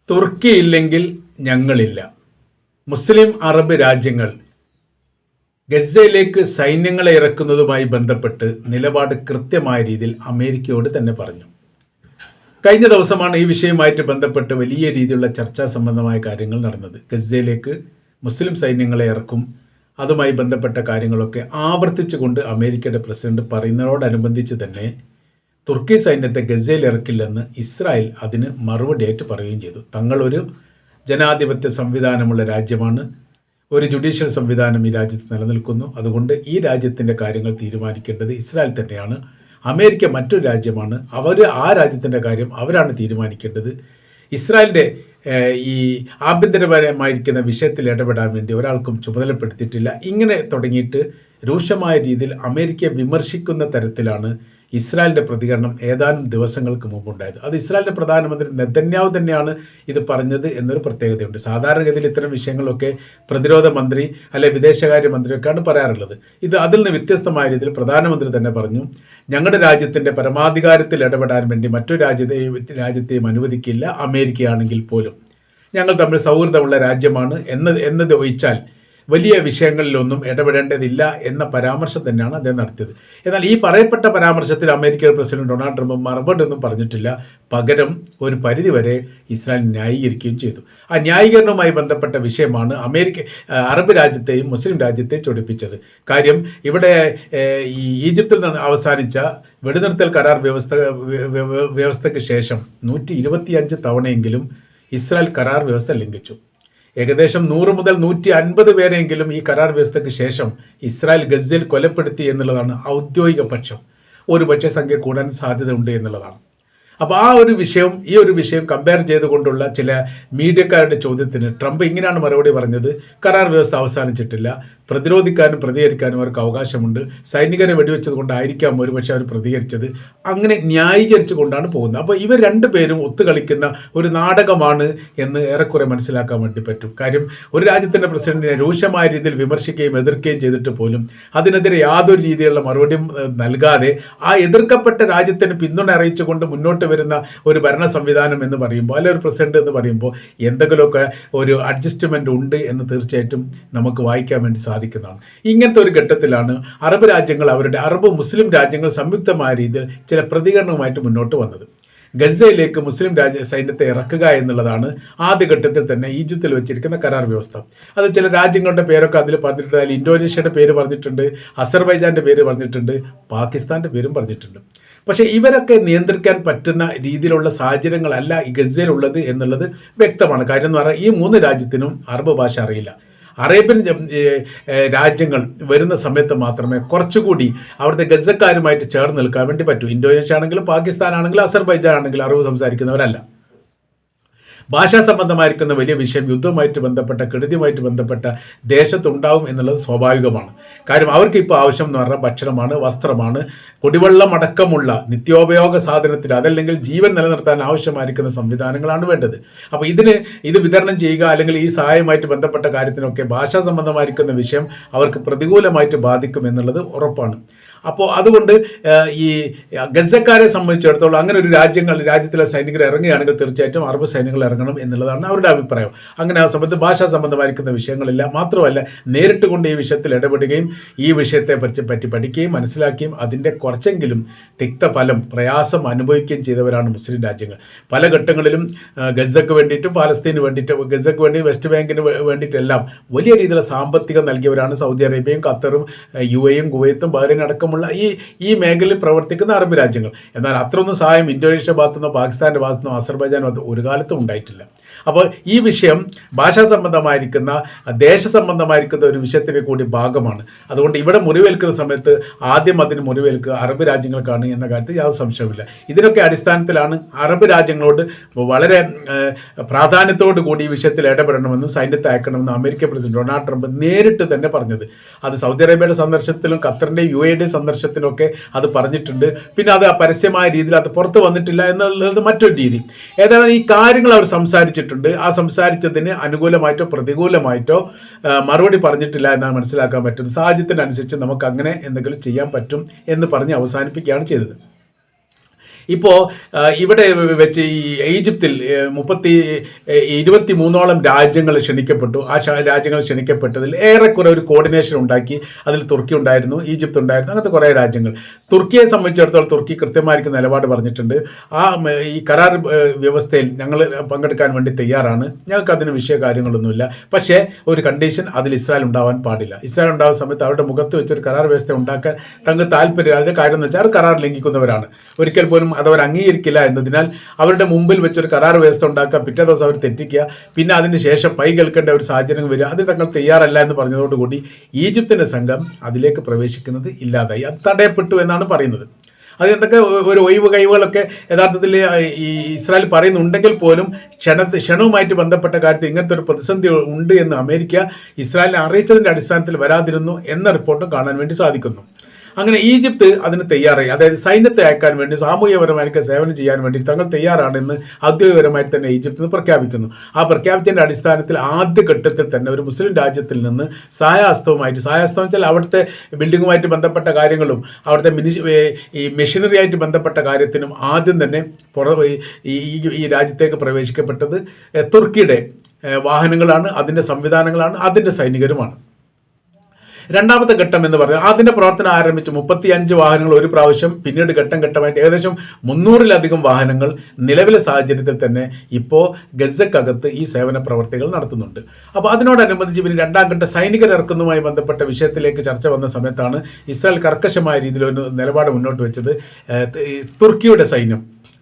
തുർക്കി ഇല്ലെങ്കിൽ ഞങ്ങളില്ല. മുസ്ലിം അറബ് രാജ്യങ്ങൾ ഗസയിലേക്ക് സൈന്യങ്ങളെ ഇറക്കുന്നതുമായി ബന്ധപ്പെട്ട് നിലപാട് കൃത്യമായ രീതിയിൽ അമേരിക്കയോട് തന്നെ പറഞ്ഞു. കഴിഞ്ഞ ദിവസമാണ് ഈ വിഷയവുമായിട്ട് ബന്ധപ്പെട്ട് വലിയ രീതിയിലുള്ള ചർച്ചാ സംബന്ധമായ കാര്യങ്ങൾ നടന്നത്. ഗസയിലേക്ക് മുസ്ലിം സൈന്യങ്ങളെ ഇറക്കും, അതുമായി ബന്ധപ്പെട്ട കാര്യങ്ങളൊക്കെ ആവർത്തിച്ചുകൊണ്ട് അമേരിക്കയുടെ പ്രസിഡന്റ് പറയുന്നതോടനുബന്ധിച്ച് തന്നെ തുർക്കി സൈന്യത്തെ ഗസയിൽ ഇറക്കില്ലെന്ന് ഇസ്രായേൽ അതിന് മറുപടിയായിട്ട് പറയുകയും ചെയ്തു. തങ്ങളൊരു ജനാധിപത്യ സംവിധാനമുള്ള രാജ്യമാണ്, ഒരു ജുഡീഷ്യൽ സംവിധാനം ഈ രാജ്യത്ത് നിലനിൽക്കുന്നു, അതുകൊണ്ട് ഈ രാജ്യത്തിൻ്റെ കാര്യങ്ങൾ തീരുമാനിക്കേണ്ടത് ഇസ്രായേൽ തന്നെയാണ്. അമേരിക്ക മറ്റൊരു രാജ്യമാണ്, ആ രാജ്യത്തിൻ്റെ കാര്യം അവരാണ് തീരുമാനിക്കേണ്ടത്. ഇസ്രായേലിൻ്റെ ഈ ആഭ്യന്തരപരമായിരിക്കുന്ന വിഷയത്തിൽ ഇടപെടാൻ വേണ്ടി ഒരാൾക്കും ചുമതലപ്പെടുത്തിയിട്ടില്ല. ഇങ്ങനെ തുടങ്ങിയിട്ട് രൂക്ഷമായ രീതിയിൽ അമേരിക്കയെ വിമർശിക്കുന്ന തരത്തിലാണ് ഇസ്രായേലിൻ്റെ പ്രതികരണം ഏതാനും ദിവസങ്ങൾക്ക് മുമ്പുണ്ടായത്. അത് ഇസ്രായേലിൻ്റെ പ്രധാനമന്ത്രി നെതന്യാഹു തന്നെയാണ് ഇത് പറഞ്ഞത് എന്നൊരു പ്രത്യേകതയുണ്ട്. സാധാരണഗതിയിൽ ഇത്തരം വിഷയങ്ങളൊക്കെ പ്രതിരോധ മന്ത്രി അല്ലെ വിദേശകാര്യ മന്ത്രിയൊക്കെയാണ് പറയാറുള്ളത്. ഇത് അതിൽ നിന്ന് വ്യത്യസ്തമായ രീതിയിൽ പ്രധാനമന്ത്രി തന്നെ പറഞ്ഞു, ഞങ്ങളുടെ രാജ്യത്തിൻ്റെ പരമാധികാരത്തിൽ ഇടപെടാൻ വേണ്ടി മറ്റൊരു രാജ്യത്തെയും അനുവദിക്കില്ല, അമേരിക്കയാണെങ്കിൽ പോലും. ഞങ്ങൾ തമ്മിൽ സൗഹൃദമുള്ള രാജ്യമാണ് എന്നത് ഒഴിച്ചാൽ വലിയ വിഷയങ്ങളിലൊന്നും ഇടപെടേണ്ടതില്ല എന്ന പരാമർശം തന്നെയാണ് അദ്ദേഹം നടത്തിയത്. എന്നാൽ ഈ പറയപ്പെട്ട പരാമർശത്തിൽ അമേരിക്കയുടെ പ്രസിഡന്റ് ഡൊണാൾഡ് ട്രംപ് മറുപടി ഒന്നും പറഞ്ഞിട്ടില്ല. പകരം ഒരു പരിധിവരെ ഇസ്രായേൽ ന്യായീകരിക്കുകയും ചെയ്തു. ആ ന്യായീകരണവുമായി ബന്ധപ്പെട്ട വിഷയമാണ് അറബ് രാജ്യത്തെയും മുസ്ലിം രാജ്യത്തെയും ചൊടിപ്പിച്ചത്. കാര്യം ഇവിടെ ഈ ഈജിപ്തിൽ നിന്ന് അവസാനിച്ച വെടിനിർത്തൽ കരാർ വ്യവസ്ഥയ്ക്ക് ശേഷം 125 തവണയെങ്കിലും ഇസ്രായേൽ കരാർ വ്യവസ്ഥ ലംഘിച്ചു. ഏകദേശം 100 മുതൽ 150 പേരെങ്കിലും ഈ കരാർ വ്യവസ്ഥയ്ക്ക് ശേഷം ഇസ്രായേൽ ഗസയിൽ കൊലപ്പെടുത്തി എന്നുള്ളതാണ് ഔദ്യോഗിക പക്ഷം. ഒരുപക്ഷെ സംഖ്യ കൂടാൻ സാധ്യതയുണ്ട് എന്നുള്ളതാണ്. അപ്പോൾ ഈ ഒരു വിഷയം കമ്പയർ ചെയ്തുകൊണ്ടുള്ള ചില മീഡിയക്കാരുടെ ചോദ്യത്തിന് ട്രംപ് ഇങ്ങനെയാണ് മറുപടി പറഞ്ഞത്: കരാർ വ്യവസ്ഥ അവസാനിച്ചിട്ടില്ല, പ്രതിരോധിക്കാനും പ്രതികരിക്കാനും അവർക്ക് അവകാശമുണ്ട്, സൈനികരെ വെടിവെച്ചത് കൊണ്ടായിരിക്കാം ഒരുപക്ഷെ അവർ പ്രതികരിച്ചത്. അങ്ങനെ ന്യായീകരിച്ചു കൊണ്ടാണ് പോകുന്നത്. അപ്പോൾ ഇവർ രണ്ടുപേരും ഒത്തുകളിക്കുന്ന ഒരു നാടകമാണ് എന്ന് ഏറെക്കുറെ മനസ്സിലാക്കാൻ വേണ്ടി പറ്റും. കാര്യം ഒരു രാജ്യത്തിൻ്റെ പ്രസിഡന്റിനെ രൂക്ഷമായ രീതിയിൽ വിമർശിക്കുകയും എതിർക്കുകയും ചെയ്തിട്ട് പോലും അതിനെതിരെ യാതൊരു രീതിയിലുള്ള മറുപടിയും നൽകാതെ ആ എതിർക്കപ്പെട്ട രാജ്യത്തിന് പിന്തുണ അറിയിച്ചുകൊണ്ട് മുന്നോട്ട് വരുന്ന ഒരു ഭരണ സംവിധാനം എന്ന് പറയുമ്പോൾ, അല്ലെങ്കിൽ ഒരു പ്രസിഡന്റ് എന്ന് പറയുമ്പോൾ എന്തെങ്കിലുമൊക്കെ ഒരു അഡ്ജസ്റ്റ്മെൻ്റ് ഉണ്ട് എന്ന് തീർച്ചയായിട്ടും നമുക്ക് വായിക്കാൻ വേണ്ടി സാധിക്കുന്നതാണ്. ഇങ്ങനത്തെ ഒരു ഘട്ടത്തിലാണ് അറബ് രാജ്യങ്ങൾ, അറബ് മുസ്ലിം രാജ്യങ്ങൾ സംയുക്തമായ രീതിയിൽ ചില പ്രതികരണവുമായിട്ട് മുന്നോട്ട് വന്നത്. ഗസയിലേക്ക് മുസ്ലിം സൈന്യത്തെ ഇറക്കുക എന്നുള്ളതാണ് ആദ്യഘട്ടത്തിൽ തന്നെ ഈജിപ്തിൽ വെച്ചിരിക്കുന്ന കരാർ വ്യവസ്ഥ. അത് ചില രാജ്യങ്ങളുടെ പേരൊക്കെ അതിൽ പറഞ്ഞിട്ടുണ്ട്. അതിൽ ഇന്തോനേഷ്യയുടെ പേര് പറഞ്ഞിട്ടുണ്ട്, അസർബൈജാൻ്റെ പേര് പറഞ്ഞിട്ടുണ്ട്, പാകിസ്ഥാൻ്റെ പേരും പറഞ്ഞിട്ടുണ്ട്. പക്ഷേ ഇവരൊക്കെ നിയന്ത്രിക്കാൻ പറ്റുന്ന രീതിയിലുള്ള സാഹചര്യങ്ങളല്ല ഈ ഗസയിലുള്ളത് എന്നുള്ളത് വ്യക്തമാണ്. കാര്യം എന്ന് പറഞ്ഞാൽ ഈ 3 രാജ്യത്തിനും അറബ് ഭാഷ അറിയില്ല. അറേബ്യൻ രാജ്യങ്ങൾ വരുന്ന സമയത്ത് മാത്രമേ കുറച്ചുകൂടി അവിടുത്തെ ഗസക്കാരുമായിട്ട് ചേർന്ന് നിൽക്കാൻ വേണ്ടി പറ്റൂ. ഇന്തോനേഷ്യ ആണെങ്കിലും പാകിസ്ഥാൻ ആണെങ്കിലും അസർബൈജാൻ ആണെങ്കിലും അറബ് സംസാരിക്കുന്നവരല്ല. ഭാഷാ സംബന്ധമായിരിക്കുന്ന വലിയ വിഷയം യുദ്ധവുമായിട്ട് ബന്ധപ്പെട്ട കെടുതിയുമായിട്ട് ബന്ധപ്പെട്ട ദേശത്തുണ്ടാവും എന്നുള്ളത് സ്വാഭാവികമാണ്. കാര്യം അവർക്ക് ഇപ്പോൾ ആവശ്യം എന്ന് പറഞ്ഞാൽ ഭക്ഷണമാണ്, വസ്ത്രമാണ്, കുടിവെള്ളം അടക്കമുള്ള നിത്യോപയോഗ സാധനത്തിന്, അതല്ലെങ്കിൽ ജീവൻ നിലനിർത്താൻ ആവശ്യമായിരിക്കുന്ന സംവിധാനങ്ങളാണ് വേണ്ടത്. അപ്പോൾ ഇത് വിതരണം ചെയ്യുക അല്ലെങ്കിൽ ഈ സഹായമായിട്ട് ബന്ധപ്പെട്ട കാര്യത്തിനൊക്കെ ഭാഷാ സംബന്ധമായിരിക്കുന്ന വിഷയം അവർക്ക് പ്രതികൂലമായിട്ട് ബാധിക്കും എന്നുള്ളത് ഉറപ്പാണ്. അപ്പോൾ അതുകൊണ്ട് ഈ ഗസക്കാരെ സംബന്ധിച്ചിടത്തോളം അങ്ങനെ ഒരു രാജ്യത്തിലെ സൈനികർ ഇറങ്ങുകയാണെങ്കിൽ തീർച്ചയായിട്ടും അറബ് സൈനികൾ ഇറങ്ങണം എന്നുള്ളതാണ് അവരുടെ അഭിപ്രായം. അങ്ങനെ ആ സമയത്ത് ഭാഷാ സംബന്ധമായിരിക്കുന്ന വിഷയങ്ങളില്ല. മാത്രമല്ല നേരിട്ട് കൊണ്ട് ഈ വിഷയത്തിൽ ഇടപെടുകയും ഈ വിഷയത്തെ പറ്റി പഠിക്കുകയും മനസ്സിലാക്കുകയും അതിൻ്റെ കുറച്ചെങ്കിലും തിക്തഫലം പ്രയാസം അനുഭവിക്കുകയും ചെയ്തവരാണ് മുസ്ലിം രാജ്യങ്ങൾ. പല ഘട്ടങ്ങളിലും ഗസക്ക് വേണ്ടിയിട്ടും പാലസ്തീന് വേണ്ടിയിട്ടും, ഗസക്ക് വേണ്ടി വെസ്റ്റ് ബാങ്കിന് വേണ്ടിയിട്ടെല്ലാം വലിയ രീതിയിലുള്ള സാമ്പത്തികം നൽകിയവരാണ് സൗദി അറേബ്യയും ഖത്തറും UAEയും കുവൈത്തും ബഹ്റൈൻ അടക്കം ഈ മേഖലയിൽ പ്രവർത്തിക്കുന്ന അറബ് രാജ്യങ്ങൾ. എന്നാൽ അത്രയൊന്നും സഹായം ഇന്തോനേഷ്യ ഭാഗത്തുനിന്നോ പാകിസ്ഥാൻ്റെ ഭാഗത്തുനിന്നോ അസർബൈജാൻ ഒരു കാലത്തും ഉണ്ടായിട്ടില്ല. അപ്പോൾ ഈ വിഷയം ഭാഷാ സംബന്ധമായിരിക്കുന്ന ദേശസംബന്ധമായിരിക്കുന്ന ഒരു വിഷയത്തിൻ്റെ കൂടി ഭാഗമാണ്. അതുകൊണ്ട് ഇവിടെ മുറിവേൽക്കുന്ന സമയത്ത് ആദ്യം അതിന് മുറിവേൽക്കുക അറബ് രാജ്യങ്ങൾക്കാണ് എന്ന കാര്യത്തിൽ യാതൊരു സംശയമില്ല. ഇതിനൊക്കെ അടിസ്ഥാനത്തിലാണ് അറബ് രാജ്യങ്ങളോട് വളരെ പ്രാധാന്യത്തോടു കൂടി ഈ വിഷയത്തിൽ ഇടപെടണമെന്നും സൈന്യത്തെ അയക്കണമെന്നും അമേരിക്കൻ പ്രസിഡന്റ് ഡൊണാൾഡ് ട്രംപ് നേരിട്ട് തന്നെ പറഞ്ഞത്. അത് സൗദി അറേബ്യയുടെ സന്ദർശനത്തിലും ഖത്തറിൻ്റെ UAEയുടെ സന്ദർശനത്തിനൊക്കെ അത് പറഞ്ഞിട്ടുണ്ട്. പിന്നെ അത് പരസ്യമായ രീതിയിൽ അത് പുറത്ത് വന്നിട്ടില്ല എന്നുള്ളത് മറ്റൊരു രീതി. ഏതായാലും ഈ കാര്യങ്ങൾ അവർ സംസാരിച്ചിട്ടുണ്ട്. ആ സംസാരിച്ചതിന് അനുകൂലമായിട്ടോ പ്രതികൂലമായിട്ടോ മറുപടി പറഞ്ഞിട്ടില്ല എന്നാണ് മനസ്സിലാക്കാൻ പറ്റുന്നത്. സാഹചര്യത്തിനനുസരിച്ച് നമുക്ക് അങ്ങനെ എന്തെങ്കിലും ചെയ്യാൻ പറ്റും എന്ന് പറഞ്ഞ് അവസാനിപ്പിക്കുകയാണ് ചെയ്തത്. ഇപ്പോൾ ഇവിടെ വെച്ച് ഈ ഈജിപ്തിൽ 23ഓളം രാജ്യങ്ങൾ ക്ഷണിക്കപ്പെട്ടു. ആ രാജ്യങ്ങൾ ക്ഷണിക്കപ്പെട്ടതിൽ ഏറെക്കുറെ ഒരു കോർഡിനേഷൻ ഉണ്ടാക്കി. അതിൽ തുർക്കി ഉണ്ടായിരുന്നു, ഈജിപ്ത് ഉണ്ടായിരുന്നു, അങ്ങനത്തെ കുറേ രാജ്യങ്ങൾ. തുർക്കിയെ സംബന്ധിച്ചിടത്തോളം തുർക്കി കൃത്യമായിരിക്കും നിലപാട് പറഞ്ഞിട്ടുണ്ട്. ഈ കരാർ വ്യവസ്ഥയിൽ ഞങ്ങൾ പങ്കെടുക്കാൻ വേണ്ടി തയ്യാറാണ്, ഞങ്ങൾക്ക് അതിന് വിഷയ കാര്യങ്ങളൊന്നുമില്ല. പക്ഷേ ഒരു കണ്ടീഷൻ, അതിൽ ഇസ്രായേൽ ഉണ്ടാവാൻ പാടില്ല. ഇസ്രായേൽ ഉണ്ടാകുന്ന സമയത്ത് അവരുടെ മുഖത്ത് വെച്ചൊരു കരാർ വ്യവസ്ഥ ഉണ്ടാക്കാൻ തങ്ങൾക്ക് താല്പര്യം. അതിൻ്റെ കാര്യം എന്ന് വെച്ചാൽ കരാർ ലംഘിക്കുന്നവരാണ്, ഒരിക്കൽ പോലും അതവർ അംഗീകരിക്കില്ല എന്നതിനാൽ അവരുടെ മുമ്പിൽ വെച്ചൊരു കരാർ വ്യവസ്ഥ ഉണ്ടാക്കുക, പിറ്റേ ദിവസം അവർ തെറ്റിക്കുക, പിന്നെ അതിന് ശേഷം പൈ കേൾക്കേണ്ട ഒരു സാഹചര്യം വരിക, അത് തങ്ങൾ തയ്യാറല്ല എന്ന് പറഞ്ഞതോടുകൂടി ഈജിപ്തിൻ്റെ സംഘം അതിലേക്ക് പ്രവേശിക്കുന്നത് ഇല്ലാതായി. അത് തടയപ്പെട്ടു എന്നാണ് പറയുന്നത്. അതിനൊക്കെ ഒരു ഒഴിവ് കഴിവുകളൊക്കെ യഥാർത്ഥത്തിൽ ഈ ഇസ്രായേൽ പറയുന്നുണ്ടെങ്കിൽ പോലും ക്ഷണവുമായിട്ട് ബന്ധപ്പെട്ട കാര്യത്തിൽ ഇങ്ങനത്തെ ഒരു പ്രതിസന്ധി ഉണ്ട് എന്ന് അമേരിക്ക ഇസ്രായേലിനെ അറിയിച്ചതിൻ്റെ അടിസ്ഥാനത്തിൽ വരാതിരുന്നു എന്ന റിപ്പോർട്ടും കാണാൻ വേണ്ടി സാധിക്കുന്നു. അങ്ങനെ ഈജിപ്ത് അതിന് തയ്യാറായി, അതായത് സൈന്യത്തെ അയക്കാൻ വേണ്ടി സാമൂഹികപരമായിട്ട് സേവനം ചെയ്യാൻ വേണ്ടി തങ്ങൾ തയ്യാറാണെന്ന് ഔദ്യോഗികപരമായിട്ട് തന്നെ ഈജിപ്തിന് പ്രഖ്യാപിക്കുന്നു. ആ പ്രഖ്യാപിച്ചതിൻ്റെ അടിസ്ഥാനത്തിൽ ആദ്യഘട്ടത്തിൽ തന്നെ ഒരു മുസ്ലിം രാജ്യത്തിൽ നിന്ന് സഹായഹസ്തം വെച്ചാൽ അവിടുത്തെ ബിൽഡിങ്ങുമായിട്ട് ബന്ധപ്പെട്ട കാര്യങ്ങളും അവിടുത്തെ ഈ മെഷീനറി ആയിട്ട് ബന്ധപ്പെട്ട കാര്യത്തിനും ആദ്യം തന്നെ ഈ രാജ്യത്തേക്ക് പ്രവേശിക്കപ്പെട്ടത് തുർക്കിയുടെ വാഹനങ്ങളാണ്, അതിൻ്റെ സംവിധാനങ്ങളാണ്, അതിൻ്റെ സൈനികരുമാണ്. രണ്ടാമത്തെ ഘട്ടം എന്ന് പറഞ്ഞാൽ അതിൻ്റെ പ്രവർത്തനം ആരംഭിച്ച് 35 വാഹനങ്ങൾ ഒരു പ്രാവശ്യം, പിന്നീട് ഘട്ടം ഘട്ടമായിട്ട് ഏകദേശം 300-ലധികം വാഹനങ്ങൾ നിലവിലെ സാഹചര്യത്തിൽ തന്നെ ഇപ്പോൾ ഗസക്കകത്ത് ഈ സേവന പ്രവർത്തികൾ നടത്തുന്നുണ്ട്. അപ്പോൾ അതിനോടനുബന്ധിച്ച് പിന്നെ രണ്ടാം ഘട്ട സൈനികരിറക്കുന്നതുമായി ബന്ധപ്പെട്ട വിഷയത്തിലേക്ക് ചർച്ച വന്ന സമയത്താണ് ഇസ്രായേൽ കർക്കശമായ രീതിയിൽ ഒരു നിലപാട് മുന്നോട്ട് വെച്ചത്.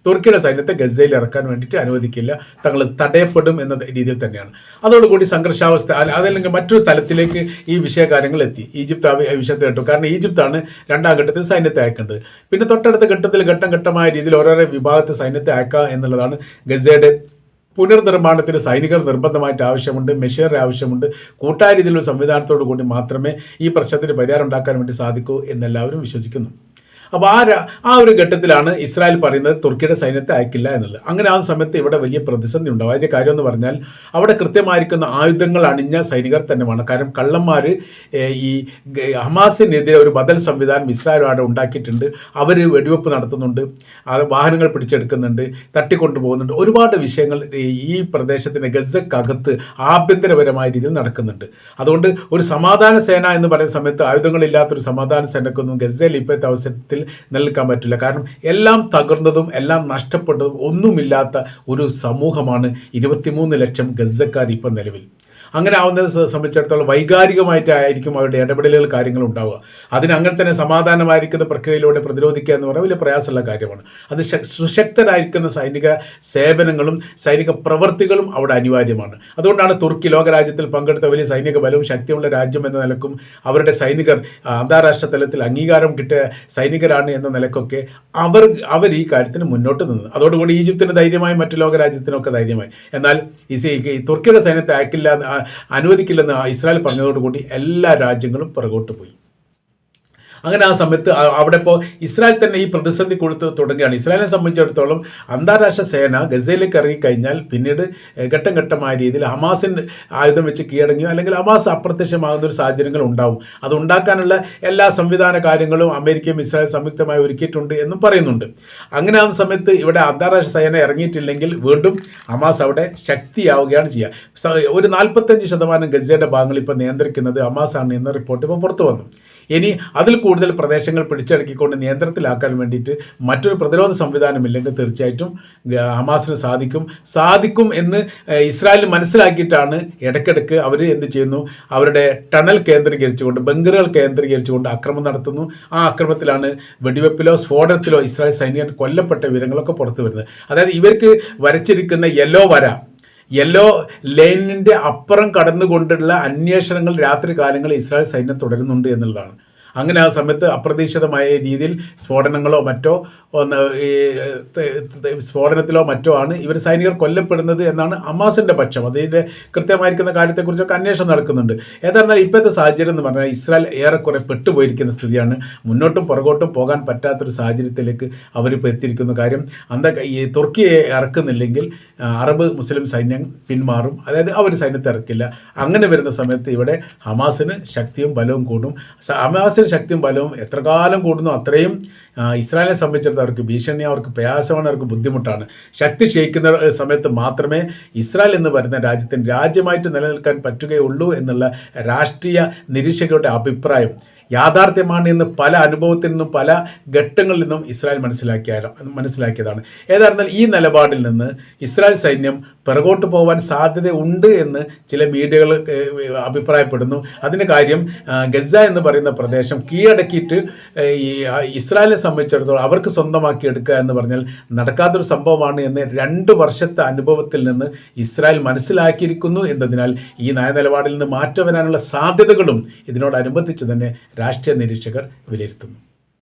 തുർക്കിയുടെ സൈന്യത്തെ ഗസയിൽ ഇറക്കാൻ വേണ്ടിയിട്ട് അനുവദിക്കില്ല, തങ്ങൾ തടയപ്പെടും എന്ന രീതിയിൽ തന്നെയാണ്. അതോടുകൂടി സംഘർഷാവസ്ഥ അതല്ലെങ്കിൽ മറ്റൊരു തലത്തിലേക്ക് ഈ വിഷയകാര്യങ്ങൾ എത്തി. ഈജിപ്ത് ആ വിഷയത്തിൽ കേട്ടു, കാരണം ഈജിപ്താണ് രണ്ടാം ഘട്ടത്തിൽ സൈന്യത്തെ അയക്കേണ്ടത്. പിന്നെ തൊട്ടടുത്ത ഘട്ടത്തിൽ ഘട്ടമായ രീതിയിൽ ഓരോരോ വിഭാഗത്തെ സൈന്യത്തെ അയക്കുക എന്നുള്ളതാണ്. ഗസയുടെ പുനർനിർമ്മാണത്തിന് സൈനികർ നിർബന്ധമായിട്ട് ആവശ്യമുണ്ട്, മെഷീനറി ആവശ്യമുണ്ട്. കൂട്ടായ രീതിയിലുള്ള സംവിധാനത്തോടു കൂടി മാത്രമേ ഈ പ്രശ്നത്തിന് പരിഹാരം ഉണ്ടാക്കാൻ വേണ്ടി സാധിക്കൂ എന്നെല്ലാവരും വിശ്വസിക്കുന്നു. അപ്പോൾ ആ ഒരു ഘട്ടത്തിലാണ് ഇസ്രായേൽ പറയുന്നത് തുർക്കിയുടെ സൈന്യത്തെ അയക്കില്ല എന്നുള്ളത്. അങ്ങനെ ആ സമയത്ത് ഇവിടെ വലിയ പ്രതിസന്ധി ഉണ്ടാവും. അതിൻ്റെ കാര്യം എന്ന് പറഞ്ഞാൽ അവിടെ കൃത്യമായിരിക്കുന്ന ആയുധങ്ങൾ അണിഞ്ഞ സൈനികർ തന്നെയാണ്. കാരണം കള്ളന്മാർ ഈ ഹമാസിനെതിരെ ഒരു ബദൽ സംവിധാനം ഇസ്രായേൽ അവിടെ ഉണ്ടാക്കിയിട്ടുണ്ട്. അവർ വെടിവെപ്പ് നടത്തുന്നുണ്ട്, വാഹനങ്ങൾ പിടിച്ചെടുക്കുന്നുണ്ട്, തട്ടിക്കൊണ്ടുപോകുന്നുണ്ട്. ഒരുപാട് വിഷയങ്ങൾ ഈ പ്രദേശത്തിൻ്റെ ഗസക്കകത്ത് ആഭ്യന്തരപരമായ രീതിയിൽ നടക്കുന്നുണ്ട്. അതുകൊണ്ട് ഒരു സമാധാന സേന എന്ന് പറയുന്ന സമയത്ത് ആയുധങ്ങളില്ലാത്തൊരു സമാധാന സേനക്കൊന്നും ഗസയിൽ ഇപ്പോഴത്തെ അവസരത്തിൽ നിലനിൽക്കാൻ പറ്റില്ല. കാരണം എല്ലാം തകർന്നതും എല്ലാം നഷ്ടപ്പെട്ടതും ഒന്നുമില്ലാത്ത ഒരു സമൂഹമാണ് 23 ലക്ഷം ഗസക്കാർ ഇപ്പം നിലവിൽ. അങ്ങനെ ആവുന്നത് സംബന്ധിച്ചിടത്തോളം വൈകാരികമായിട്ടായിരിക്കും അവരുടെ ഇടപെടലുകൾ കാര്യങ്ങൾ ഉണ്ടാവുക. അങ്ങനെ തന്നെ സമാധാനമായിരിക്കുന്ന പ്രക്രിയയിലൂടെ പ്രതിരോധിക്കുക എന്ന് പറഞ്ഞാൽ വലിയ പ്രയാസമുള്ള കാര്യമാണ്. അത് സുശക്തരായിരിക്കുന്ന സൈനിക സേവനങ്ങളും സൈനിക പ്രവർത്തികളും അവിടെ അനിവാര്യമാണ്. അതുകൊണ്ടാണ് തുർക്കി ലോകരാജ്യത്തിൽ പങ്കെടുത്ത വലിയ സൈനിക ബലവും ശക്തിയുള്ള രാജ്യം എന്ന നിലക്കും അവരുടെ സൈനികർ അന്താരാഷ്ട്ര തലത്തിൽ അംഗീകാരം കിട്ടിയ സൈനികരാണ് എന്ന നിലക്കൊക്കെ അവർ ഈ കാര്യത്തിന് മുന്നോട്ട് നിന്നത്. അതോടുകൂടി ഈജിപ്തിന് ധൈര്യമായി, മറ്റു ലോകരാജ്യത്തിനൊക്കെ ധൈര്യമായി. എന്നാൽ ഈ തുർക്കിയുടെ സൈന്യത്തെ അയക്കില്ല, അനുവദിക്കില്ലെന്ന് ഇസ്രായേൽ പറഞ്ഞതോടുകൂടി എല്ലാ രാജ്യങ്ങളും പുറകോട്ട് പോയി. അങ്ങനെ ആ സമയത്ത് അവിടെ ഇപ്പോൾ ഇസ്രായേൽ തന്നെ ഈ പ്രതിസന്ധി കൊടുത്ത് തുടങ്ങുകയാണ്. ഇസ്രായേലിനെ സംബന്ധിച്ചിടത്തോളം അന്താരാഷ്ട്ര സേന ഗസയിലേക്ക് ഇറങ്ങിക്കഴിഞ്ഞാൽ പിന്നീട് ഘട്ടം ഘട്ടമായ രീതിയിൽ ഹമാസിൻ്റെ ആയുധം വെച്ച് കീഴടങ്ങിയോ അല്ലെങ്കിൽ ഹമാസ് അപ്രത്യക്ഷമാകുന്ന ഒരു സാഹചര്യങ്ങൾ ഉണ്ടാവും. അതുണ്ടാക്കാനുള്ള എല്ലാ സംവിധാന കാര്യങ്ങളും അമേരിക്കയും ഇസ്രായേൽ സംയുക്തമായി ഒരുക്കിയിട്ടുണ്ട് എന്നും പറയുന്നുണ്ട്. അങ്ങനെ ആ സമയത്ത് ഇവിടെ അന്താരാഷ്ട്ര സേന ഇറങ്ങിയിട്ടില്ലെങ്കിൽ വീണ്ടും ഹമാസ് അവിടെ ശക്തിയാവുകയാണ് ചെയ്യുക. ഒരു 45% ഗസയുടെ ഭാഗങ്ങൾ ഇപ്പോൾ നിയന്ത്രിക്കുന്നത് ഹമാസാണ് എന്ന റിപ്പോർട്ട് ഇപ്പോൾ പുറത്തു വന്നു. ഇനി അതിൽ കൂടുതൽ പ്രദേശങ്ങൾ പിടിച്ചടക്കിക്കൊണ്ട് നിയന്ത്രണത്തിലാക്കാൻ വേണ്ടിയിട്ട് മറ്റൊരു പ്രതിരോധ സംവിധാനമില്ലെങ്കിൽ തീർച്ചയായിട്ടും ഹമാസിന് സാധിക്കും എന്ന് ഇസ്രായേൽ മനസ്സിലാക്കിയിട്ടാണ് ഇടയ്ക്കിടയ്ക്ക് അവർ എന്ത് ചെയ്യുന്നു, അവരുടെ ടണൽ കേന്ദ്രീകരിച്ചുകൊണ്ട്, ബങ്കറുകൾ കേന്ദ്രീകരിച്ചുകൊണ്ട് ആക്രമണം നടത്തുന്നു. ആ ആക്രമണത്തിലാണ് വെടിവെപ്പിലോ സ്ഫോടനത്തിലോ ഇസ്രായേൽ സൈനികർ കൊല്ലപ്പെട്ട വിവരങ്ങളൊക്കെ പുറത്തു വരുന്നത്. അതായത് ഇവർക്ക് വരച്ചിരിക്കുന്ന യെല്ലോ ലൈനിൻ്റെ അപ്പുറം കടന്നുകൊണ്ടുള്ള അന്വേഷണങ്ങൾ രാത്രി കാലങ്ങളിൽ ഇസ്രായേൽ സൈന്യം തുടരുന്നുണ്ട് എന്നുള്ളതാണ്. അങ്ങനെ ആ സമയത്ത് അപ്രതീക്ഷിതമായ രീതിയിൽ സ്ഫോടനങ്ങളോ മറ്റോ സ്ഫോടനത്തിലോ മറ്റോ ആണ് ഇവർ സൈനികർ കൊല്ലപ്പെടുന്നത് എന്നാണ് ഹമാസിൻ്റെ പക്ഷം. അതിൻ്റെ കൃത്യമായിരിക്കുന്ന കാര്യത്തെക്കുറിച്ചൊക്കെ അന്വേഷണം നടക്കുന്നുണ്ട്. ഏതായിരുന്നാൽ ഇപ്പോഴത്തെ സാഹചര്യം എന്ന് പറഞ്ഞാൽ ഇസ്രായേൽ ഏറെക്കുറെ പെട്ടുപോയിരിക്കുന്ന സ്ഥിതിയാണ്. മുന്നോട്ടും പുറകോട്ടും പോകാൻ പറ്റാത്തൊരു സാഹചര്യത്തിലേക്ക് അവരിപ്പോൾ എത്തിയിരിക്കുന്ന കാര്യം. ഈ തുർക്കിയെ ഇറക്കുന്നില്ലെങ്കിൽ അറബ് മുസ്ലിം സൈന്യം പിന്മാറും, അതായത് അവർ സൈന്യത്തെ ഇറക്കില്ല. അങ്ങനെ വരുന്ന സമയത്ത് ഇവിടെ ഹമാസിന് ശക്തിയും ബലവും കൂടും. ഹമാസിന് ഹമാസിൻ്റെ ശക്തിയും ബലവും എത്ര കാലം കൂടുന്നു അത്രയും ഇസ്രായേലിനെ സംബന്ധിച്ചിടത്തോളം അവർക്ക് ഭീഷണി, അവർക്ക് പ്രയാസമാണ്, അവർക്ക് ബുദ്ധിമുട്ടാണ്. ശക്തി ക്ഷയിക്കുന്ന സമയത്ത് മാത്രമേ ഇസ്രായേൽ എന്ന് പറയുന്ന രാജ്യത്തിന് രാജ്യമായിട്ട് നിലനിൽക്കാൻ പറ്റുകയുള്ളൂ എന്നുള്ള രാഷ്ട്രീയ നിരീക്ഷകരുടെ അഭിപ്രായം യാഥാർത്ഥ്യമാണ് എന്ന് പല അനുഭവത്തിൽ നിന്നും പല ഘട്ടങ്ങളിൽ നിന്നും ഇസ്രായേൽ മനസ്സിലാക്കിയതാണ്. ഏതായിരുന്നാൽ ഈ നിലപാടിൽ നിന്ന് ഇസ്രായേൽ സൈന്യം പിറകോട്ട് പോകാൻ സാധ്യത ഉണ്ട് എന്ന് ചില മീഡിയകൾ അഭിപ്രായപ്പെടുന്നു. അതിന് കാര്യം ഗസ എന്ന് പറയുന്ന പ്രദേശം കീഴടക്കിയിട്ട് ഈ ഇസ്രായേലിനെ സംബന്ധിച്ചിടത്തോളം അവർക്ക് സ്വന്തമാക്കി എടുക്കുക എന്ന് പറഞ്ഞാൽ നടക്കാത്തൊരു സംഭവമാണ് എന്ന് 2 വർഷത്തെ അനുഭവത്തിൽ നിന്ന് ഇസ്രായേൽ മനസ്സിലാക്കിയിരിക്കുന്നു എന്നതിനാൽ ഈ നയനിലപാടിൽ നിന്ന് മാറ്റം വരാനുള്ള സാധ്യതകളും ഇതിനോടനുബന്ധിച്ച് തന്നെ രാഷ്ട്രീയ നിരീക്ഷകർ വിലയിരുത്തുന്നു.